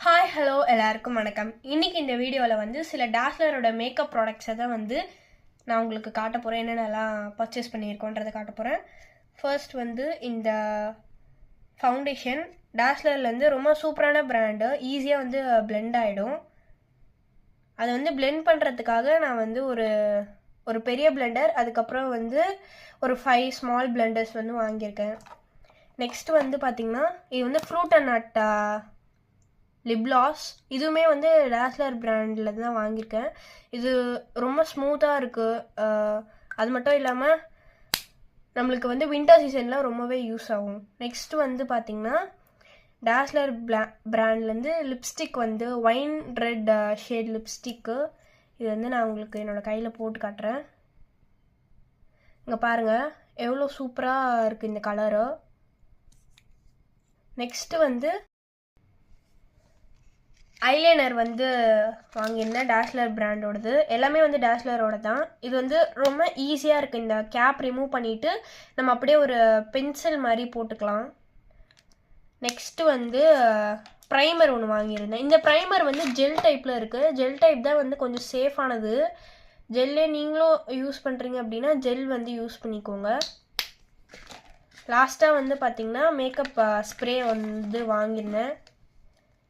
Hi hello எல்லாருக்கும் வணக்கம். இன்றைக்கி இந்த வீடியோவில் வந்து சில டாஸ்லரோட மேக்கப் ப்ராடக்ட்ஸை தான் வந்து நான் உங்களுக்கு காட்ட போகிறேன். என்னென்னலாம் பர்ச்சேஸ் பண்ணியிருக்கோன்றதை காட்ட போகிறேன். ஃபர்ஸ்ட் வந்து இந்த ஃபவுண்டேஷன் டாஸ்லர்லேருந்து ரொம்ப சூப்பரான பிராண்டு. ஈஸியாக வந்து பிளெண்ட் ஆகிடும். அதை வந்து பிளெண்ட் பண்ணுறதுக்காக நான் வந்து ஒரு பெரிய பிளெண்டர், அதுக்கப்புறம் வந்து ஒரு 5 ஸ்மால் பிளெண்டர்ஸ் வந்து வாங்கியிருக்கேன். நெக்ஸ்ட் வந்து பார்த்திங்கன்னா இது வந்து ஃப்ரூட் அண்ட் நட் லிப்லாஸ். இதுவுமே வந்து டாஸ்லர் பிராண்டில் தான் வாங்கியிருக்கேன். இது ரொம்ப ஸ்மூத்தாக இருக்குது. அது மட்டும் இல்லாமல் நம்மளுக்கு வந்து வின்டர் சீசனில் ரொம்பவே யூஸ் ஆகும். நெக்ஸ்ட் வந்து பார்த்திங்கன்னா டாஸ்லர் பிராண்ட்லேருந்து லிப்ஸ்டிக் வந்து ஒயின் ரெட் ஷேட் லிப்ஸ்டிக்கு. இது வந்து நான் உங்களுக்கு என்னோடய கையில் போட்டு காட்டுறேன். இங்கே பாருங்கள் எவ்வளோ சூப்பராக இருக்குது இந்த கலரு. நெக்ஸ்ட்டு வந்து ஐலைனர் வந்து வாங்கியிருந்தேன் டாஸ்லர் பிராண்டோடது. எல்லாமே வந்து டாஸ்லரோட தான். இது வந்து ரொம்ப ஈஸியாக இருக்குது. இந்த கேப் ரிமூவ் பண்ணிவிட்டு நம்ம அப்படியே ஒரு பென்சில் மாதிரி போட்டுக்கலாம். நெக்ஸ்ட்டு வந்து ப்ரைமர் ஒன்று வாங்கியிருந்தேன். இந்த ப்ரைமர் வந்து ஜெல் டைப்பில் இருக்குது. ஜெல் டைப் தான் வந்து கொஞ்சம் சேஃபானது. ஜெல்லே நீங்களும் யூஸ் பண்ணுறீங்க அப்படின்னா ஜெல் வந்து யூஸ் பண்ணிக்கோங்க. லாஸ்ட்டாக வந்து பார்த்திங்கன்னா மேக்கப் ஸ்ப்ரே வந்து வாங்கியிருந்தேன்.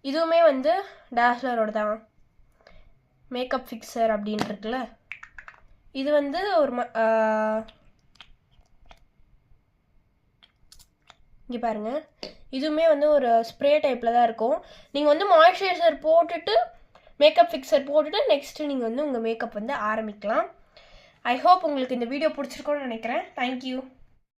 இதுவுமே வந்து டாஸ்லரோட தான். மேக்கப் ஃபிக்ஸர் அப்படின்னு இருக்குல்ல, இது வந்து ஒரு இங்கே பாருங்கள், இதுவுமே வந்து ஒரு ஸ்ப்ரே டைப்பில் தான் இருக்கும். நீங்கள் வந்து மாய்ஸ்சரைசர் போட்டுட்டு மேக்கப் ஃபிக்ஸர் போட்டுட்டு நெக்ஸ்ட்டு நீங்கள் வந்து உங்கள் மேக்கப் வந்து ஆரம்பிக்கலாம். ஐ ஹோப் உங்களுக்கு இந்த வீடியோ பிடிச்சிருக்கோன்னு நினைக்கிறேன். தேங்க்யூ.